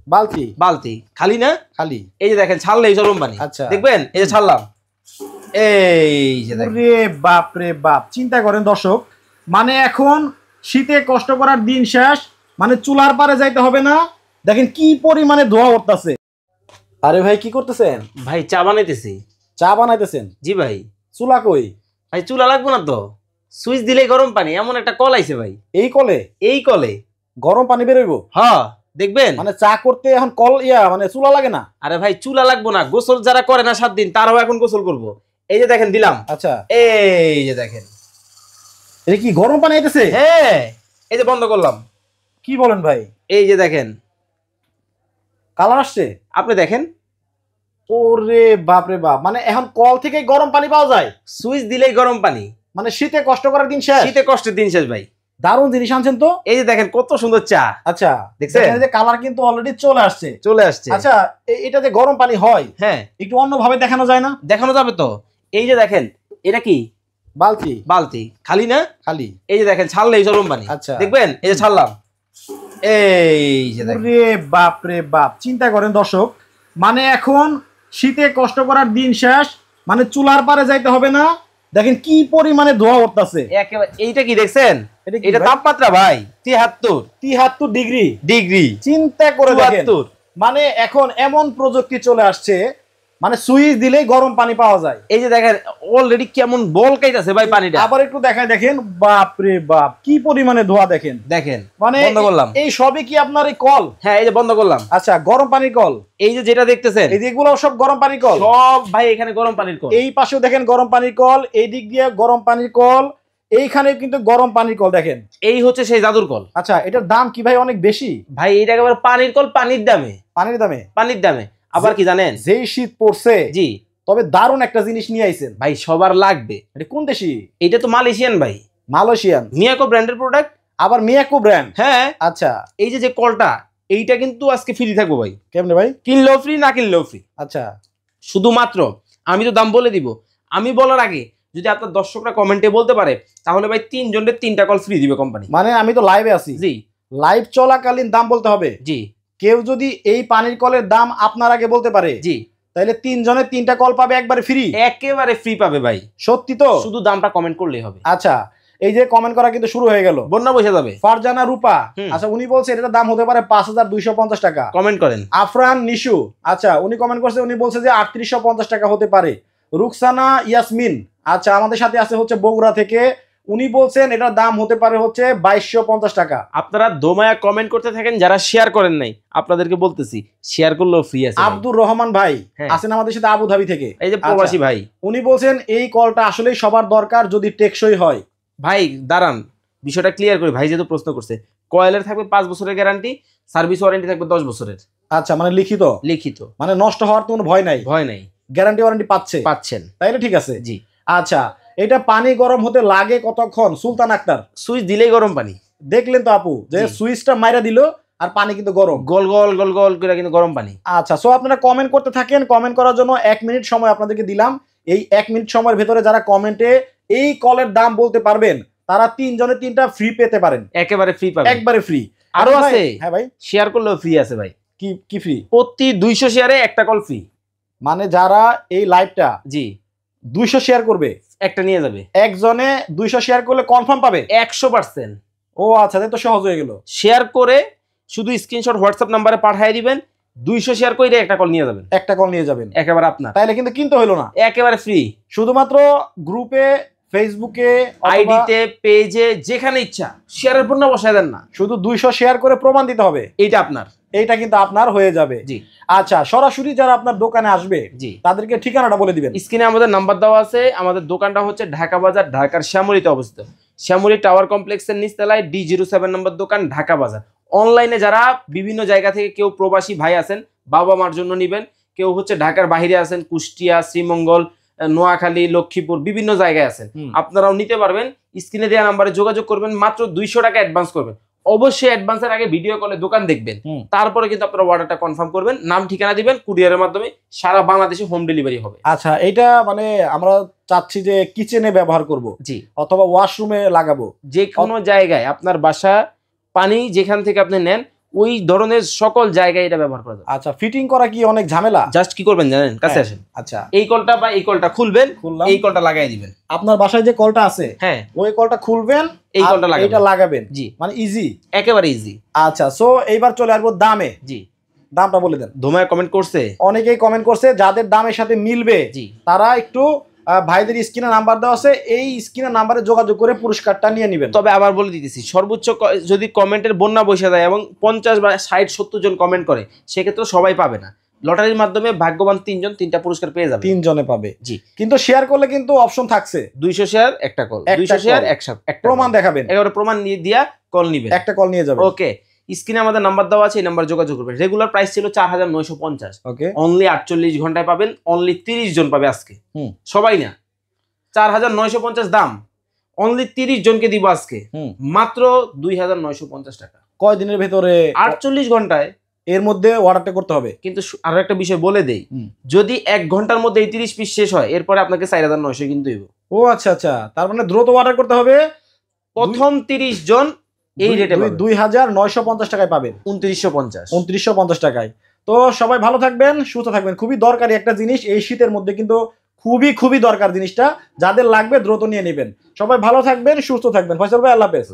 বালতি বালতি খালি না? খালি। এই যে দেখেন ছাড়লেই গরম পানি। আচ্ছা দেখবেন এই যে ছাড়লাম, এই যে দেখেন। ওরে বাপ রে বাপ, চিন্তা করেন দর্শক, মানে এখন শীতে কষ্ট করার দিন শেষ, মানে চুলার পারে যাইতে হবে না। দেখেন কি পরিমাণে ধোয়া উঠতেছে। আরে ভাই কি করতেছেন? ভাই চা বানাইতেছি। চা বানাইতেছেন? জি ভাই। চুলা কই? ভাই চুলা লাগবে না তো, সুইচ দিলেই গরম পানি, এমন একটা কল আইছে ভাই। এই কলে? এই কলে গরম পানি বেরোইব? হ্যাঁ দেখবেন। মানে চা করতে এখন কল মানে চুলা লাগে না? আরে ভাই চুলা লাগবো না, গোসল যারা করে না 7 দিন তারাও এখন গোসল করব। এই যে দেখেন দিলাম। আচ্ছা এই যে দেখেন, এটা কি গরম পানি আইতেছে? হ্যাঁ এই যে বন্ধ করলাম। কি বলেন ভাই? এই যে দেখেন কালার আসছে, আপনি দেখেন। ওরে বাপ রে বাপ, মানে এখন কল থেকে গরম পানি পাওয়া যায়? সুইচ দিলেই গরম পানি, মানে শীতে কষ্ট করার দিন শেষ। শীতে কষ্টের দিন শেষ ভাই। দারুণ জিনিস আনছেন তো। এই যে দেখেন কত সুন্দর চা। আচ্ছা দেখছেন যে কালার কিন্তু অলরেডি চলে আসছে। চলে আসছে। আচ্ছা এটা যে গরম পানি হয়, হ্যাঁ একটু অন্যভাবে দেখানো যায় না? দেখানো যাবে তো। এই যে দেখেন এটা কি? বালতি বালতি খালি না? খালি। এই যে দেখেন ছাড়লেই গরম পানি। আচ্ছা দেখবেন এই যে ছাড়লাম, এই যে দেখেন। ওরে বাপ রে বাপ, চিন্তা করেন দর্শক, মানে এখন শীতে কষ্ট করার দিন শেষ, মানে চুলার পারে যাইতে হবে না। দেখেন কি পরিমাণে ধোয়া উঠতেছে। একেবারে এইটা কি দেখছেন? এটা তাপমাত্রা ভাই 73 ডিগ্রি ডিগ্রি। চিন্তা করে দেখেন, 74। মানে এখন এমন প্রযুক্তি চলে আসছে, মানে সুইচ দিলেই গরম পানি পাওয়া যায়। এই যে দেখেন অলরেডি কেমন বল কাইতাছে ভাই পানিটা। আবার একটু দেখায় দেখেন, বাপ রে বাপ কি পরিমাণে ধোয়া দেখেন। দেখেন মানে বন্ধ করলাম। এই সবই কি আপনার এই কল? হ্যাঁ এই যে বন্ধ করলাম। আচ্ছা গরম পানির কল। এই যে যেটা দেখতেছেন এই দিকগুলো সব গরম পানির কল সব ভাই, এখানে গরম পানির কল। এই পাশেও দেখেন গরম পানির কল, এই দিক দিয়ে গরম পানির কল, এইখানে কিন্তু গরম পানির কল দেখেন। এই হচ্ছে সেই জাদুর কল। আচ্ছা এটার দাম কি ভাই অনেক বেশি? ভাই এটা একেবারে পানির কল, পানির দামে। পানির দামে? পানির দামে। আবার কি জানেন, যেই শীত পড়ছে, জি তবে দারুণ একটা জিনিস নিয়ে আইছেন ভাই, সবার লাগবে। এটা কোন দেশি? এটা তো মালয়েশিয়ান ভাই, মালয়েশিয়ান। মিয়াকো ব্র্যান্ডের প্রোডাক্ট। আবার মিয়াকো ব্র্যান্ড? হ্যাঁ। আচ্ছা এই যে যে কলটা, এইটা কিন্তু আজকে ফ্রি থাকবো ভাই। কেমনে ভাই? কিনলেও ফ্রি, না কিনলেও ফ্রি। আচ্ছা শুধুমাত্র আমি তো দাম বলে দিব, আমি বলার আগে যদি আপনার দর্শকরা কমেন্টে বলতে পারে, তাহলে ভাই 3 জনের 3টা কল ফ্রি দিবে কোম্পানি। মানে আমি তো লাইভে আছি। জি লাইভ চলাকালীন দাম বলতে হবে? জি। কেউ যদি এই পানির কলের দাম আপনার আগে বলতে পারে, জি, তাহলে 3 জনের 3টা কল পাবে একবারে ফ্রি? একেবারে ফ্রি পাবে ভাই। সত্যি তো? শুধু দামটা কমেন্ট করলেই হবে। আচ্ছা এই যে কমেন্ট করা কিন্তু শুরু হয়ে গেল। বন্যা বসে যাবে। ফারজানা রূপা, আচ্ছা উনি বলছে এটার দাম হতে পারে 5250 টাকা। কমেন্ট করেন। আফরান নিশু, আচ্ছা উনি কমেন্ট করছে, উনি বলছে যে 3850 টাকা হতে পারে। রুকসানা ইয়াসমিন, আচ্ছা আমাদের সাথে আছে হচ্ছে বগুড়া থেকে, উনি বলছেন এটার দাম হতে পারে হচ্ছে 2250 টাকা। আপনারা দোমায়া কমেন্ট করতে থাকেন, যারা শেয়ার করেন নাই আপনাদেরকে বলতেছি শেয়ার করলেও ফ্রি আছে। আব্দুর রহমান ভাই আছেন আমাদের সাথে আবুধাবি থেকে, এই যে প্রবাসী ভাই, উনি বলছেন এই কলটা আসলেই সবার দরকার যদি টেকসই হয়। ভাই দাঁড়ান বিষয়টা ক্লিয়ার করি, ভাই যেহেতু প্রশ্ন করছে। কয়েলের থাকবে 5 বছরের গ্যারান্টি, সার্ভিস ওয়ারেন্টি থাকবে 10 বছরের। আচ্ছা মানে লিখিত? লিখিত, মানে নষ্ট হওয়ার কোনো ভয় নাই? ভয় নাই, গ্যারান্টি ওয়ারেন্টি পাচ্ছেন, তাইলে ঠিক আছে। জি আচ্ছা এটা পানি গরম হতে লাগে কতক্ষণ সুলতান আক্তার? সুইচ দিলেই গরম পানি। দেখলেন তো আপু, যে সুইচটা মাইরা দিল আর পানি কিন্তু গরম, গোল গোল গোল গোল করে কিন্তু গরম পানি। আচ্ছা সো আপনারা কমেন্ট করতে থাকেন। কমেন্ট করার জন্য 1 মিনিট সময় আপনাদেরকে দিলাম। এই 1 মিনিট সময়ের ভেতরে যারা কমেন্টে এই কলের দাম বলতে পারবেন, তারা 3 জনের 3টা ফ্রি পেতে পারেন। একেবারে ফ্রি পাবেন, একবারে ফ্রি। আরো আছে। হ্যাঁ ভাই, শেয়ার করলেও ফ্রি আছে ভাই। কি ফ্রি? প্রতি 200 শেয়ারে একটা কল ফ্রি। মানে যারা এই লাইভটা জি 200 শেয়ার করবে, একটা নিয়ে যাবে। একজনে 200 শেয়ার করলে কনফার্ম পাবে 100%। ও আচ্ছা, তাই তো সহজ হয়ে গেল। শেয়ার করে শুধু স্ক্রিনশট হোয়াটসঅ্যাপ নাম্বারে পাঠিয়ে দিবেন, 200 শেয়ার করে একটা কল নিয়ে যাবেন। একটা কল নিয়ে যাবেন, একেবারে আপনার। তাইলে কিন্তু কিনতে হলো না, একেবারে ফ্রি। শুধুমাত্র গ্রুপে, ফেসবুকে, আইডিতে, পেজে, যেখানে ইচ্ছা শেয়ারের পণ্য বসায় দেন না, শুধু 200 শেয়ার করে প্রমাণ দিতে হবে, এইটা আপনার। এইটা কিন্তু আপনার হয়ে যাবে। জি আচ্ছা সরাসরি যারা আপনার দোকানে আসবে, জি তাদেরকে ঠিকানাটা বলে দিবেন। স্ক্রিনে আমাদের নাম্বার দেওয়া আছে। আমাদের দোকানটা হচ্ছে ঢাকা বাজার, ঢাকার শ্যামলীতে অবস্থিত। শ্যামলী টাওয়ার কমপ্লেক্সের নিচতলায় D07 নম্বর দোকান, ঢাকা বাজার। অনলাইনে যারা বিভিন্ন জায়গা থেকে, কেউ প্রবাসী ভাই আছেন বাবা মার জন্য নিবেন, কেউ হচ্ছে ঢাকার বাইরে আছেন, কুষ্টিয়া, শ্রীমঙ্গল, নোয়াখালী, লক্ষ্মীপুর, বিভিন্ন জায়গায় আছেন, আপনারাও নিতে পারবেন। স্ক্রিনে দেওয়া নাম্বারে যোগাযোগ করবেন, মাত্র 200 টাকা অ্যাডভান্স করবেন। অবশ্যই অ্যাডভান্সের আগে ভিডিও কলে দোকান দেখবেন, তারপরে কিন্তু আপনারা অর্ডারটা কনফার্ম করবেন। নাম ঠিকানা দিবেন, কুরিয়ারের মাধ্যমে সারা বাংলাদেশে হোম ডেলিভারি হবে। আচ্ছা এটা মানে আমরা চাচ্ছি যে কিচেনে ব্যবহার করব, জি, অথবা ওয়াশরুমে লাগাবো, যে কোনো জায়গায় আপনার বাসা পানি যেখান থেকে আপনি নেন ওই ধরনের সকল জায়গায় এটা ব্যবহার করা যাবে। আচ্ছা, ফিটিং করা কি অনেক ঝামেলা? জাস্ট কি করবেন জানেন, কাছে হ্যাঁ। আসেন, আচ্ছা, এই কলটা বা এই কলটা খুলবেন, খুললাম। এই কলটা লাগাই দিবেন। আপনার বাসায় যে কলটা আছে হ্যাঁ, ওই কলটা খুলবেন, এই আর কলটা লাগাবেন। এইটা লাগাবেন, জি, মানে ইজি। একেবারে ইজি। আচ্ছা, সো এইবার চলে আসবো দামে। জি, দামটা বলে দেন। ধুমায় কমেন্ট করছে। অনেকেই কমেন্ট করছে, যাদের দামের সাথে মিলবে জি, তারা একটু ভাইদের স্ক্রিনে নাম্বার দেওয়া আছে, এই স্ক্রিনে নাম্বারে যোগাযোগ করে পুরস্কারটা নিয়ে নেবেন। তবে আবার বলে দিতেছি, সর্বোচ্চ যদি কমেন্টের বন্যা বসে যায় এবং 50 বা 60 70 জন কমেন্ট করে, সেক্ষেত্রে সবাই পাবে না। লটারির মাধ্যমে ভাগ্যবান 3 জন 3টা পুরস্কার পেয়ে যাবে। 3 জনে পাবে। জি, কিন্তু শেয়ার করলে কিন্তু অপশন থাকছে 200 শেয়ার একটা কল, একটা 200 শেয়ার call। একটা প্রমাণ call। দেখাবেন, একেবারে প্রমাণ দিয়া কল নিবেন, একটা কল নিয়ে যাবেন। ওকে। স্ক্রিনে আমাদের নাম্বার দেওয়া আছে, এই নাম্বার যোগাযোগ করবেন। রেগুলার প্রাইস ছিল 4950, ওকে, অনলি 48 ঘন্টায় পাবেন, অনলি 30 জন পাবে আজকে, হুম। সবাই না। 4950 দাম, অনলি 30 জনকে দিব আজকে, মাত্র 2950 টাকা। কয় দিনের ভেতরে? 48 ঘন্টায়। এর মধ্যে অর্ডারটা করতে হবে। কিন্তু আরো একটা বিষয় বলে দেই, হুম। যদি 1 ঘন্টার মধ্যে এই 30 পিস শেষ হয়, এরপরে আপনাকে 4900 কিন্তু দিব। ও আচ্ছা আচ্ছা, তার মানে দ্রুত অর্ডার করতে হবে। প্রথম 30 জন এই রেটে পাবেন, 2950 টাকায় পাবেন, 2950। 2950 টাকায়। তো সবাই ভালো থাকবেন, সুস্থ থাকবেন। খুবই দরকারি একটা জিনিস এই শীতের মধ্যে, কিন্তু খুবই খুবই দরকার জিনিসটা। যাদের লাগবে দ্রুত নিয়ে নেবেন। সবাই ভালো থাকবেন, সুস্থ থাকবেন। ফয়সাল ভাই, আল্লাহ হাফেজ।